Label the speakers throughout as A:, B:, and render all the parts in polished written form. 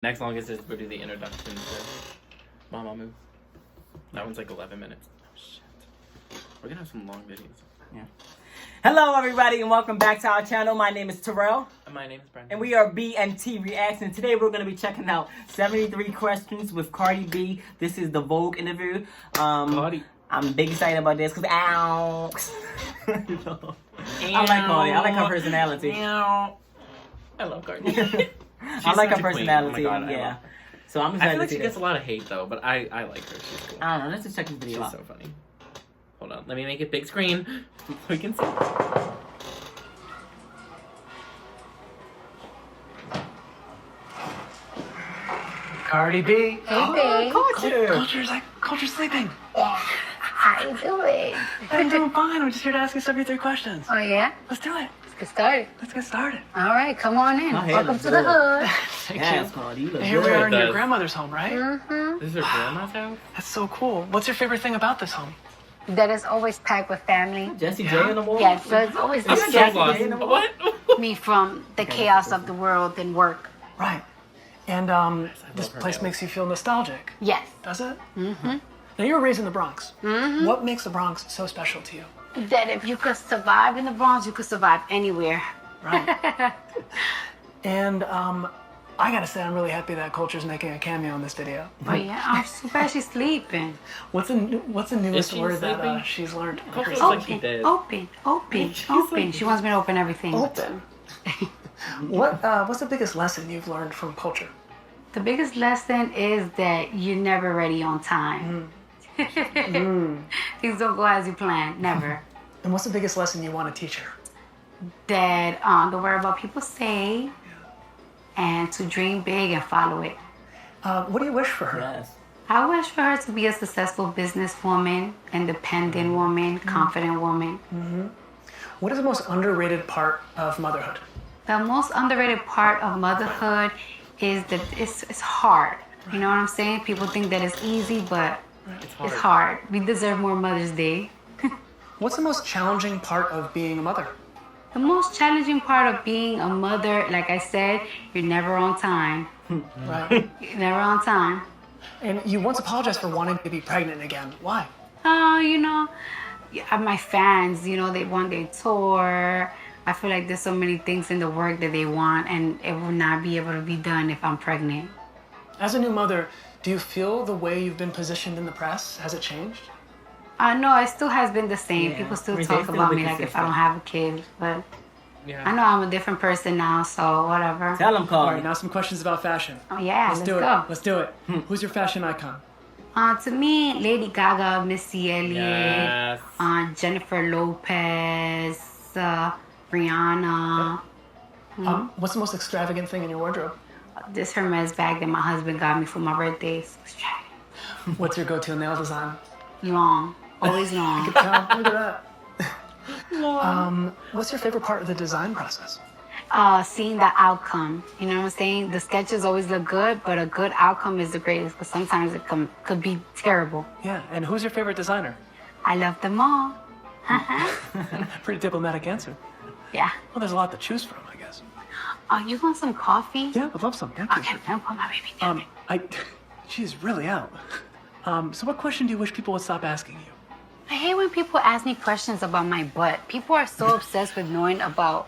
A: Next longest is we'll do the introduction to Mama Moo. That one's like 11 minutes. Oh shit. We're gonna have some long videos.
B: Yeah. Hello everybody and welcome back to our channel. My name is Terrell.
A: And my name is Brandon.
B: And we are B&T Reacts, and today we're going to be checking out 73 questions with Cardi B. This is the Vogue interview.
A: Cardi.
B: I'm big excited about this because ow. I like Cardi. I like her personality.
A: I love Cardi.
B: I like her personality.
A: Oh my God,
B: yeah. So I'm excited.
A: I feel like
B: to see
A: she gets
B: this.
A: a lot of hate though, but I like her. She's cool.
B: I don't know. Let's just check this video
A: She's
B: out.
A: so funny. Hold on, let me make it big screen so we can see.
C: Cardi B.
D: Hey, babe.
C: Culture's sleeping.
D: How you doing?
C: I'm doing fine. I'm just here to ask you 73 questions.
D: Oh, yeah?
C: Let's do it.
D: Let's get started.
C: Let's get started.
D: All right, come on in.
B: My hair
D: Welcome
B: looks
D: to the
B: good.
D: hood.
C: Thank
B: Yes,
C: you.
B: Cardi. You look
C: And here we
B: good.
C: are in your
A: does.
C: grandmother's home, right?
D: Mm-hmm.
A: This is her grandma's house?
C: That's so cool. What's your favorite thing about this home?
D: That is always packed with family.
B: Jesse
C: Yeah.
B: J on the wall?
D: Yes, so it's always
A: I'm so
D: distracting
A: lost. What?
D: me from the chaos of the world and work.
C: Right. And this
A: her
C: place
A: nails.
C: makes you feel nostalgic,
D: Yes.
C: does it?
D: Mm-hmm.
C: Now, you were raised in the Bronx.
D: Mm-hmm.
C: What makes the Bronx so special to you?
D: That if you could survive in the Bronx, you could survive anywhere.
C: Right. And I gotta say, I'm really happy that Culture's making a cameo in this video.
D: Oh, yeah. I'm so bad she's sleeping.
C: What's the newest
A: she
C: word
A: sleeping?
C: that she's learned?
A: Culture's
C: herself?
A: like she did.
D: Open. She wants me to open everything.
C: Open. What's the biggest lesson you've learned from Culture?
D: The biggest lesson is that you're never ready on time. Things don't go as you planned. Never.
C: And what's the biggest lesson you want to teach her?
D: That don't worry about people say, and to dream big and follow it.
C: What do you wish for her?
B: Yes.
D: I wish for her to be a successful businesswoman, independent woman, confident woman.
C: What is the most underrated part of motherhood?
D: The most underrated part of motherhood is that it's hard. You know what I'm saying? People think that it's easy, but it's hard. We deserve more Mother's Day.
C: What's the most challenging part of being a mother?
D: The most challenging part of being a mother, like I said, you're never on time.
C: Right.
D: You're never on time.
C: And you once apologized for wanting to be pregnant again. Why?
D: My fans, they want their tour. I feel like there's so many things in the work that they want, and it will not be able to be done if I'm pregnant.
C: As a new mother, do you feel the way you've been positioned in the press? Has it changed?
D: No, it still has been the same.
B: Yeah.
D: People still
B: I mean,
D: talk
B: they still
D: about
B: look
D: me like if I
B: consistent.
D: don't have a kid, but
A: Yeah.
D: I know I'm a different person now, so whatever.
B: Tell him,
C: All
B: Cardi.
C: right, now some questions about fashion.
D: Oh yeah,
C: Let's
D: let's
C: do
D: go.
C: it. Let's do it. Who's your fashion icon?
D: To me, Lady Gaga, Missy Elliott,
A: Yes.
D: Jennifer Lopez, Rihanna.
C: What's the most extravagant thing in your wardrobe?
D: This Hermes bag that my husband got me for my birthday.
C: What's your go-to nail design?
D: Long, always long.
C: Look at that. What's your favorite part of the design process?
D: Seeing the outcome. You know what I'm saying? The sketches always look good, but a good outcome is the greatest. But sometimes it could be terrible.
C: Yeah, and who's your favorite designer?
D: I love them all.
C: Pretty diplomatic answer.
D: Yeah.
C: Well, there's a lot to choose from, I guess.
D: Oh, you want some coffee?
C: Yeah, I'd love some. Thank you.
D: Okay, don't put my baby down.
C: She's really out. So what question do you wish people would stop asking you?
D: I hate when people ask me questions about my butt. People are so obsessed with knowing about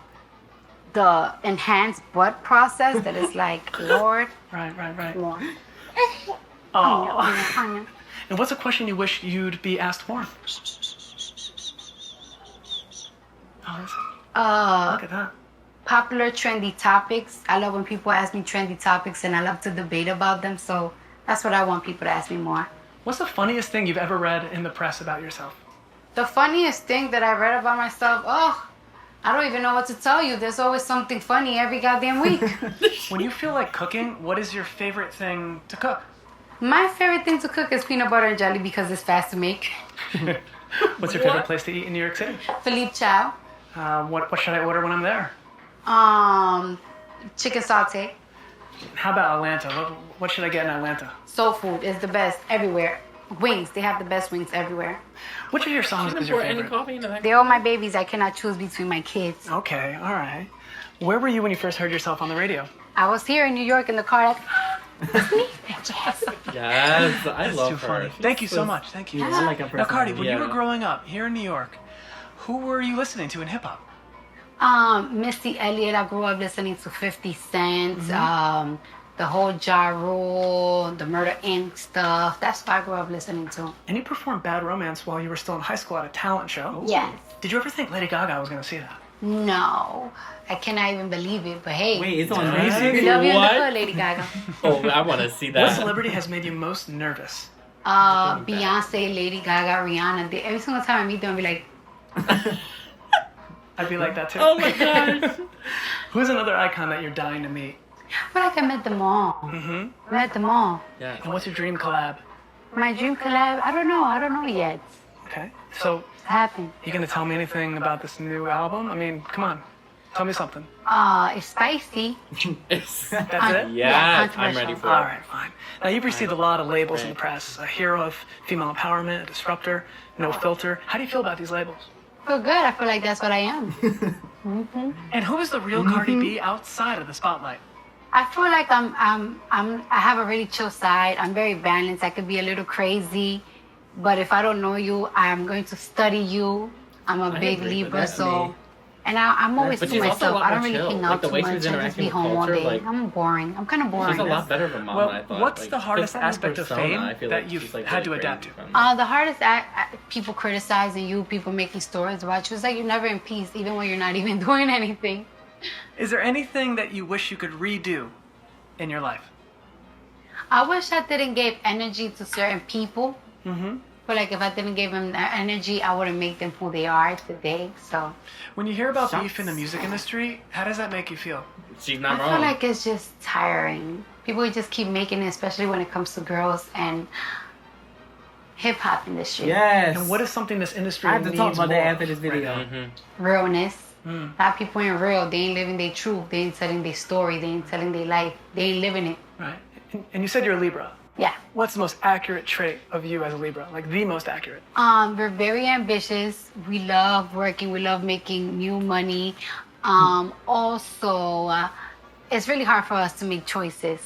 D: the enhanced butt process that it's like, Lord,
C: Right.
D: Lord.
C: Oh. And what's a question you wish you'd be asked more? Look at that.
D: Popular trendy topics. I love when people ask me trendy topics, and I love to debate about them. So that's what I want people to ask me more.
C: What's the funniest thing you've ever read in the press about yourself?
D: The funniest thing that I read about myself, I don't even know what to tell you. There's always something funny every goddamn week.
C: When you feel like cooking, what is your favorite thing to cook?
D: My favorite thing to cook is peanut butter and jelly because it's fast to make.
C: What's your favorite place to eat in New York City?
D: Philippe Chow.
C: What should I order when I'm there?
D: Chicken saute.
C: How about Atlanta? What should I get in Atlanta?
D: Soul food is the best everywhere. Wings, they have the best wings everywhere.
C: Which of your songs is your
A: Pour any
C: favorite?
A: coffee into that?
D: They're all my babies. I cannot choose between my kids.
C: Okay, all right. Where were you when you first heard yourself on the radio?
D: I was here in New York in the car.
A: Yes, I
C: That's
A: love
C: too
A: her.
C: funny. Thank you so much. Thank you.
B: Yeah, I like her
C: Now, Cardi, when you
A: Yeah.
C: were growing up here in New York, who were you listening to in hip hop?
D: Missy Elliott, I grew up listening to 50 Cent, the whole Ja Rule, the Murder Inc. stuff. That's what I grew up listening to.
C: And you performed Bad Romance while you were still in high school at a talent show.
D: Yes.
C: Did you ever think Lady Gaga was going to see that?
D: No. I cannot even believe it, but hey.
B: Wait, it's on
C: Crazy.
B: music?
D: We love you in the
A: What?
D: hood, Lady Gaga.
A: Oh, I want to see
C: What
A: that.
C: celebrity has made you most nervous?
D: Beyonce, Lady Gaga, Rihanna. Every single time I meet them, I'll be like,
C: I'd be like that too.
A: Oh my gosh.
C: Who's another icon that you're dying to meet?
D: I feel like I met them all. I met them all.
A: Yeah.
C: And what's your dream collab?
D: My dream collab, I don't know yet.
C: Okay. So,
D: It's happened.
C: you gonna tell me anything about this new album? I mean, come on. Tell me something.
D: It's spicy.
C: That's it?
D: Yeah,
A: Yeah, I'm
D: controversial.
A: ready for
C: All
A: it.
C: right, fine. Now, you've received a lot of labels in the press. A hero of female empowerment, a disruptor, no filter. How do you feel about these labels?
D: I feel good. I feel like that's what I am.
C: And who is the real Cardi B outside of the spotlight?
D: I feel like I have a really chill side. I'm very balanced. I could be a little crazy, but if I don't know you, I'm going to study you. I'm a big
A: agree with
D: Libra,
A: that.
D: so. And I'm always
A: But
D: to
A: she's also a
D: myself.
A: lot
D: I don't
A: more
D: really
A: chill.
D: hang
A: Like,
D: out
A: the
D: too
A: way
D: much. I
A: she's
D: just
A: interacting
D: be
A: with
D: home all
A: culture,
D: day.
A: like-
D: I'm boring. I'm kind of boring.
A: She's a lot better of a mom
C: Well,
A: than I thought.
C: what's
A: Like,
C: the hardest
A: from her
C: aspect of
A: persona,
C: fame
A: I feel
C: that
A: like
C: you've
A: she's, like,
C: had to
A: really
C: adapt
A: crazy
C: to?
A: from-
D: The hardest people criticizing you, people making stories about you. It's like you're never in peace, even when you're not even doing anything.
C: Is there anything that you wish you could redo in your life?
D: I wish I didn't give energy to certain people. But like if I didn't give them that energy, I wouldn't make them who they are today. So
C: When you hear about
B: Shucks.
C: beef in the music industry, how does that make you feel?
A: She's
D: I
A: not
D: feel
A: wrong.
D: like it's just tiring. People just keep making it, especially when it comes to girls and hip hop industry.
B: Yes.
C: And what is something this industry
B: I have to
C: needs
B: talk about that
C: more
B: after this
C: of right
B: video.
C: now?
A: Mm-hmm.
D: Realness. A lot of people ain't real. They ain't living their truth. They ain't telling their story. They ain't telling their life. They ain't living it.
C: Right. And you said you're a Libra.
D: Yeah.
C: What's the most accurate trait of you as a Libra? Like the most accurate?
D: We're very ambitious. We love working. We love making new money. Also, it's really hard for us to make choices.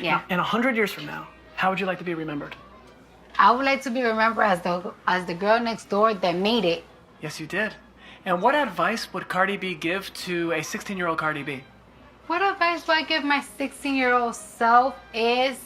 D: Yeah.
C: In 100 years from now, how would you like to be remembered?
D: I would like to be remembered as the girl next door that made it.
C: Yes, you did. And what advice would Cardi B give to a 16-year-old Cardi B?
D: What advice do I give my 16-year-old self is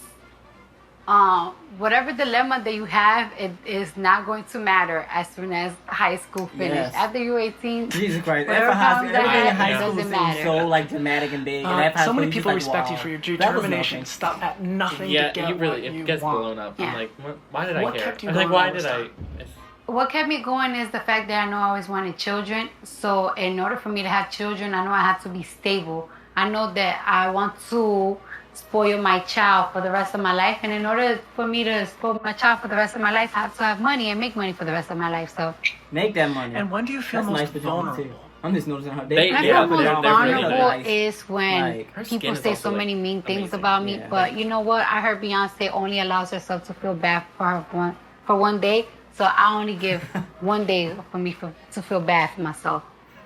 D: whatever dilemma that you have, it is not going to matter as soon as high school finishes.
B: Yes.
D: After you're 18,
B: Jesus Christ.
D: Whatever
B: After high
D: comes
B: school, everything in
D: ahead,
B: high
D: it
B: school
D: doesn't
B: seems
D: matter.
B: so like dramatic and big. And after high
C: So
B: school,
C: many
B: you're just
C: people
B: like,
C: respect
B: wow,
C: you for your
B: that was
C: determination.
B: nothing.
C: Stop at nothing
A: Yeah,
C: to get
A: you really,
C: what you
A: it gets
C: want.
A: blown up.
D: Yeah.
A: I'm like, why did
C: What
A: I care?
C: kept you
A: I'm like,
C: going
A: why
C: all
A: did
C: this
A: I?
C: time?
D: what kept me going is the fact that I know I always wanted children. So in order for me to have children, I know I have to be stable. I know that I want to spoil my child for the rest of my life. And in order for me to spoil my child for the rest of my life, I have to have money and make money for the rest of my life. So
B: Make that money.
C: And when do you feel
B: That's
C: most
B: nice for John, too.
C: vulnerable?
B: I'm just noticing how
A: They-
D: I
A: yeah,
D: feel most
A: they're really
D: vulnerable
B: nice.
D: is when
B: Like,
A: her skin
D: people
A: is
D: say
A: also,
D: so
A: like,
D: many mean things
A: amazing.
D: about me.
B: Yeah.
D: But you know what? I heard Beyonce only allows herself to feel bad for one day. So I only give one day for me to feel bad for myself.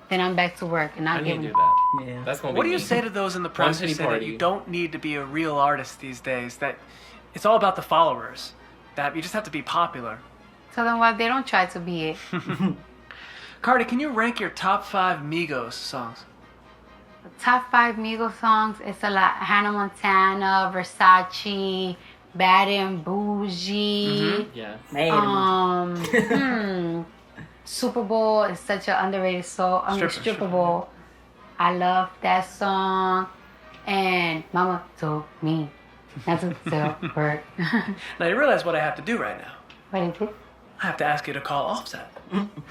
D: Then I'm back to work and
A: I
D: not
A: need to
D: giving.
A: do that.
B: Yeah.
A: That's gonna be
C: What do you
A: me.
C: say to those in the press who
A: pity
C: say that
A: party.
C: you don't need to be a real artist these days? That it's all about the followers. That you just have to be popular.
D: So then why they don't try to be it?
C: Cardi, can you rank your top 5 Migos songs?
D: Top 5 Migos songs. It's a lot. Hannah Montana, Versace, Bad and Bougie.
A: Yeah.
B: Man,
D: Super Bowl is such an underrated song. Stripper Bowl. I love that song. And Mama told me not to tell her.
C: Now you realize what I have to do right now.
D: What is it?
C: I have to ask you to call Offset.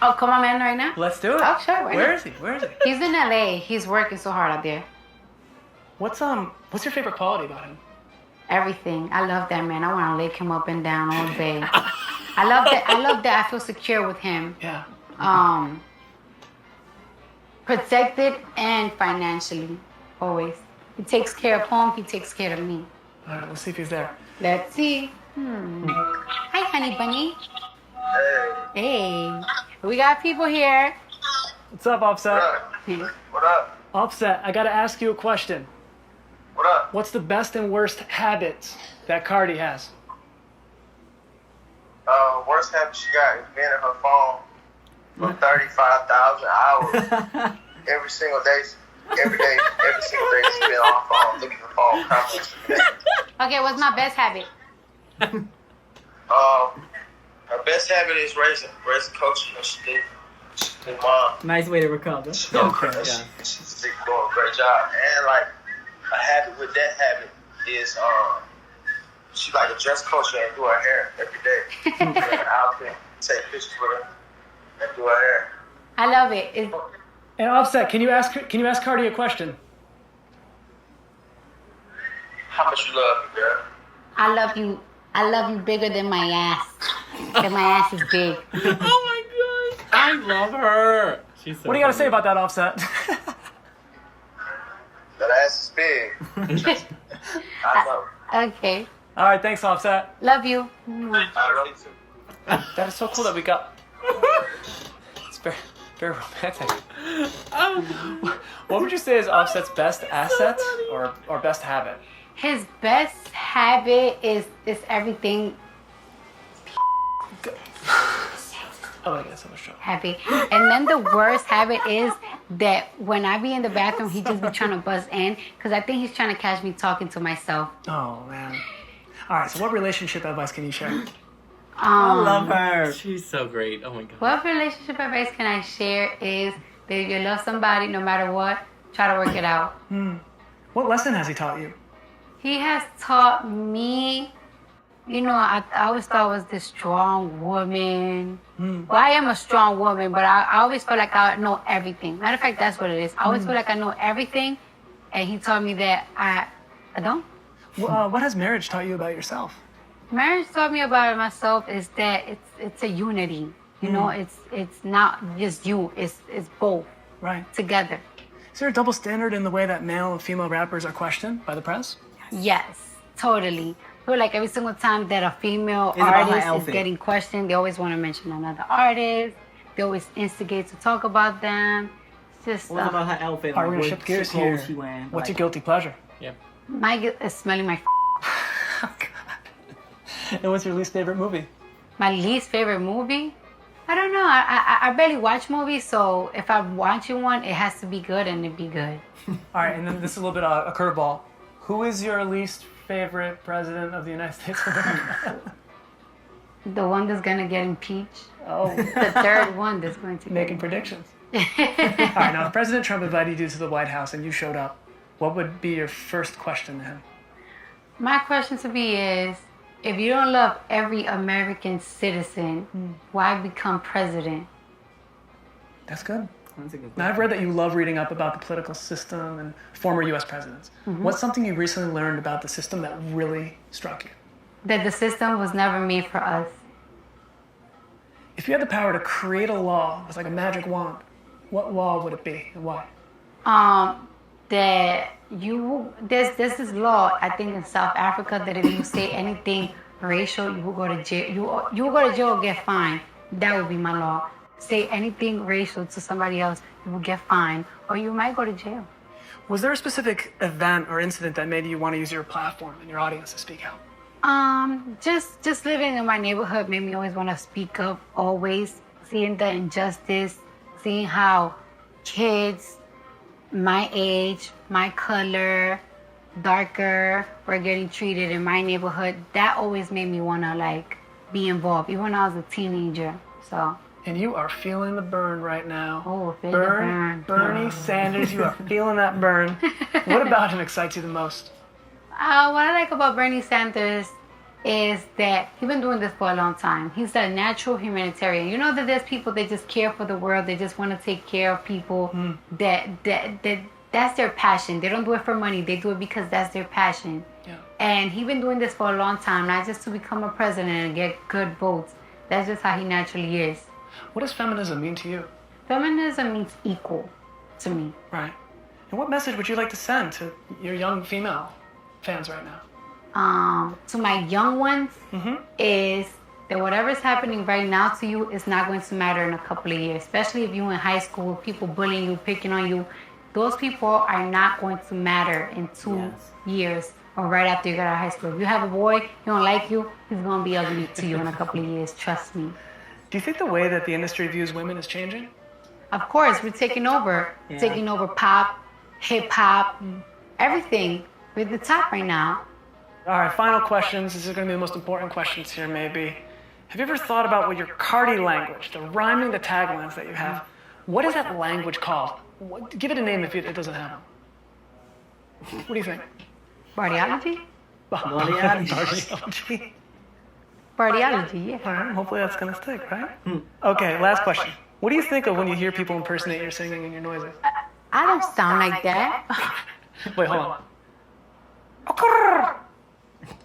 D: Oh, come on, man, right now?
C: Let's do it.
D: Oh, sure, why
C: Where
D: not?
C: is he? Where is he?
D: He's in LA. He's working so hard out there.
C: What's your favorite quality about him?
D: Everything. I love that man. I want to lick him up and down all day. I love that I feel secure with him.
C: Yeah.
D: Protected and financially, always. He takes care of home. He takes care of me.
C: All right, let's see if he's there.
D: Let's see. Hi, honey bunny. Hey. We got people here.
C: What's up, Offset?
E: What up?
C: Offset, I gotta ask you a question.
E: What up?
C: What's the best and worst habits that Cardi has?
E: Worst habit she got is being in her phone for 35,000 hours every single day. Every day, every single day, she's been on her phone, looking at her phone, commenting.
D: Okay, what's my best habit?
E: Her best habit is raising coaching. She's a mom.
B: Nice way to recover.
E: She's doing
B: Okay,
E: she's doing a great job. And like a habit with that habit is she like to dress kosher and do her hair every day. Get an outfit, take pictures with her, and do her hair.
D: I love it.
C: And Offset, can you ask Cardi a question?
E: How much you love me, girl?
D: I love you. I love you bigger than my ass. And my ass is big.
A: Oh my gosh, I love her. She's so
C: What do you got to say
A: funny.
C: about that, Offset?
E: That ass is big. I know.
D: Okay.
C: All right, thanks, Offset.
D: Love you.
E: I love you too.
C: That is so cool that we got. It's very, very romantic. What would you say is Offset's best asset or best habit?
D: His best habit is everything
C: Oh my God, so much trouble.
D: happy. And then the worst habit is that when I be in the bathroom, he just be trying to buzz in because I think he's trying to catch me talking to myself.
C: Oh man. All right, so what relationship advice can you share?
B: I love her.
A: She's so great. Oh my god.
D: What relationship advice can I share is that if you love somebody, no matter what, try to work it out.
C: What lesson has he taught you?
D: He has taught me, I always thought I was this strong woman. Well, I am a strong woman, but I always felt like I know everything. Matter of fact, that's what it is. I always feel like I know everything, and he taught me that I don't.
C: What has marriage taught you about yourself?
D: Marriage taught me about myself is that it's a unity. It's not just you. It's both
C: Right.
D: together.
C: Is there a double standard in the way that male and female rappers are questioned by the press?
D: Yes, totally. I feel like every single time that a female
B: It's about her
D: artist is
B: outfit.
D: getting questioned, they always want to mention another artist. They always instigate to talk about them. It's just
B: What about her outfit?
C: All right, we're gonna
B: What
C: shift gears
B: clothes
C: here.
B: She wearing?
C: What's your
B: Like,
C: guilty pleasure?
A: Yeah.
D: my is smelling my.
C: And what's your least favorite movie?
D: My least favorite movie? I don't know. I barely watch movies, so if I'm watching one, it has to be good and it be good.
C: All right, and then this is a little bit of a curveball. Who is your least favorite president of the United States of America?
D: The one that's gonna get impeached.
C: Oh,
D: The third one that's going to
C: making predictions. All right, now if President Trump invited you to the White House and you showed up, what would be your first question to him?
D: My question to be is, if you don't love every American citizen, why become president?
C: That's good.
B: That's a good
C: Now, I've read that you love reading up about the political system and former U.S. presidents. What's something you recently learned about the system that really struck you?
D: That the system was never made for us.
C: If you had the power to create a law with like a magic wand, what law would it be and why?
D: That there's this law I think in South Africa that if you say anything racial, you will go to jail. You will go to jail or get fined. That would be my law. Say anything racial to somebody else, you will get fined or you might go to jail.
C: Was there a specific event or incident that made you want to use your platform and your audience to speak out?
D: Just living in my neighborhood made me always want to speak up. Always seeing the injustice, seeing how kids my age, my color, darker were getting treated in my neighborhood. That always made me want to be involved, even when I was a teenager. So.
C: And you are feeling the burn right now.
D: Oh, feel the burn.
C: Bernie Sanders, you are feeling that burn. What about him excites you the most?
D: What I like about Bernie Sanders is that he's been doing this for a long time. He's a natural humanitarian. You know that there's people that just care for the world. They just want to take care of people. That's their passion. They don't do it for money. They do it because that's their passion.
C: Yeah.
D: And he's been doing this for a long time, not just to become a president and get good votes. That's just how he naturally is.
C: What does feminism mean to you?
D: Feminism means equal to me.
C: Right. And what message would you like to send to your young female fans right now?
D: To my young ones is that whatever's happening right now to you is not going to matter in a couple of years, especially if you're in high school, people bullying you, picking on you. those people are not going to matter in 2 years or right after you get out of high school. If you have a boy, he don't like you, he's going to be ugly to you in a couple of years. Trust me.
C: Do you think the way that the industry views women is changing?
D: Of course, we're taking over.
B: Yeah.
D: Taking over pop, hip-hop, everything. We're at the top right now.
C: All right, final questions. This is going to be the most important questions here, maybe. Have you ever thought about what your Cardi language, the rhyming, the taglines that you have, what is that language called? Give it a name if it doesn't have one. What do you think?
D: Bardiology?
C: Bardiology.
D: Bardiology, yeah.
C: All right, hopefully that's going to stick, right? Okay, last question. What do you think of when you hear people impersonate your singing and your noises?
D: I don't sound like that.
C: Wait, hold on.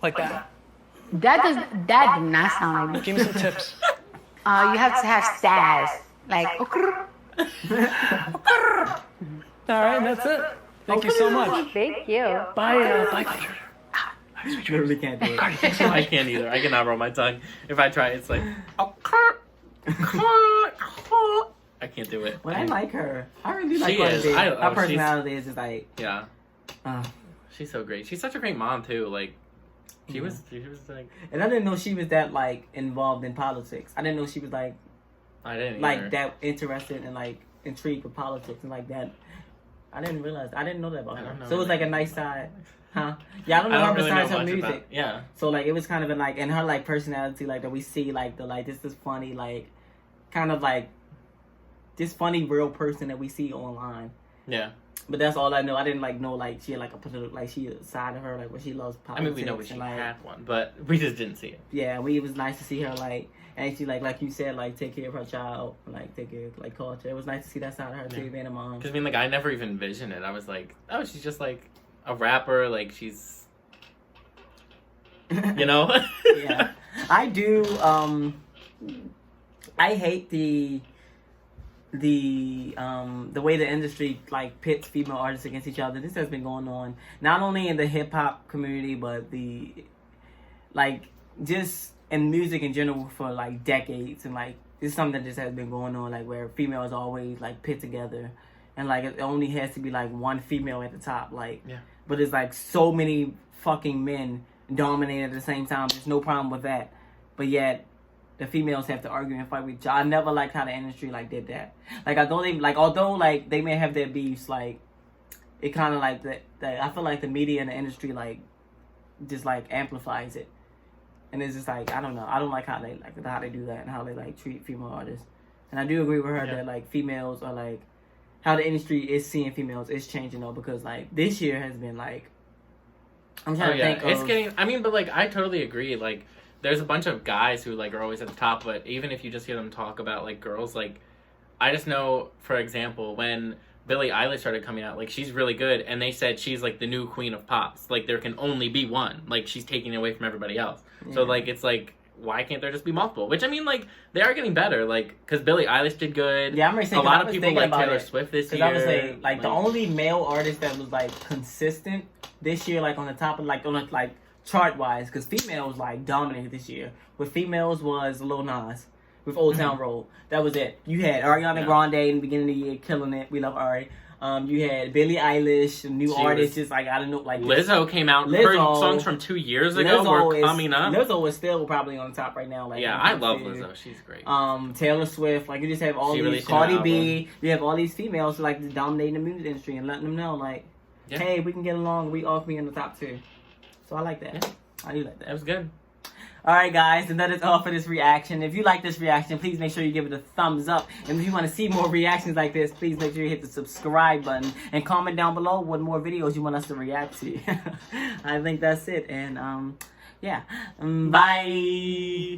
C: Like that.
D: That does not sound like
C: Give me some tips.
D: you have to have sass. Like,
C: All right, that's it. Thank you so much.
D: thank you.
C: Bye, Culture.
B: I really can't do it.
A: I can't either. I cannot roll my tongue. If I try, it's like. I can't do it.
B: Well, I like her. I really like
A: She
B: Cardi
A: is.
B: B.
A: Her
B: Her personality is just like,
A: Yeah. She's so great. She's such a great mom too. Like, she was like.
B: and I didn't know she was that like involved in politics. I didn't know she was like
A: I didn't
B: like
A: either.
B: that interested and like intrigued with politics and like that. I didn't realize. I didn't know that about
A: I
B: her.
A: don't know
B: So it was like a nice side, huh? Yeah, I don't know
A: I don't
B: her
A: really know
B: besides her
A: much
B: music.
A: about. Yeah.
B: So like it was kind of in like and her like personality like that we see like the like this is funny like kind of like this funny real person that we see online.
A: Yeah.
B: But that's all I know. I didn't like know like she had like a political like she side of her like where she loves
A: I
B: politics.
A: mean, we know she
B: and, like,
A: had one, but we just didn't see it.
B: yeah, it was nice to see her like actually like you said like take care of her child, like take care of like culture. It was nice to see that side of her too, being a mom.
A: Because I mean, like, I never even envisioned it. I was like, oh, she's just like a rapper. Like, she's, you know.
B: Yeah, I do. I hate the way the industry like pits female artists against each other. This has been going on not only in the hip hop community but the like just in music in general for like decades, and like it's something that just has been going on like where females always like pit together and like it only has to be like one female at the top like
A: Yeah.
B: but it's like so many fucking men dominating at the same time. There's no problem with that, but yet the females have to argue and fight with each other. I never liked how the industry like did that. Like although like they may have their beefs, like it kind of like that. I feel like the media and the industry like just like amplifies it, and it's just like I don't know. I don't like how they do that and how they like treat female artists. And I do agree with her that like females are like how the industry is seeing females is changing though, because like this year has been like I'm trying to think.
A: It's getting. I mean, but like I totally agree. Like, there's a bunch of guys who like are always at the top, but even if you just hear them talk about like girls, like I just know, for example, when Billie Eilish started coming out, like she's really good, and they said she's like the new queen of pops. Like there can only be one. Like she's taking it away from everybody else. Yeah. So like it's like why can't there just be multiple? Which I mean, like they are getting better. Like because Billie Eilish did good.
B: Yeah, I'm already saying
A: a lot of people like Taylor Swift this year.
B: I was saying like the only male artist that was like consistent this year, like on the top of like on a, like chart wise, because females like dominated this year. With females was Lil Nas with Old Town Road. That was it. You had Ariana Grande in the beginning of the year killing it. We love Ari. You had Billie Eilish, a new artist, just like I don't know, like
A: Lizzo came out. Her songs from 2 years ago were coming up.
B: Lizzo is still probably on top right now. Like
A: yeah, I love Lizzo. She's great.
B: Taylor Swift, like you just have all these Cardi B. You have all these females like dominating the music industry and letting them know like, hey, we can get along. We all can be in the top two. So I like that. Yeah. I do like that.
A: That was good.
B: Alright guys, and that is all for this reaction. If you like this reaction, please make sure you give it a thumbs up. And if you want to see more reactions like this, please make sure you hit the subscribe button. And comment down below what more videos you want us to react to. I think that's it. And yeah. Bye.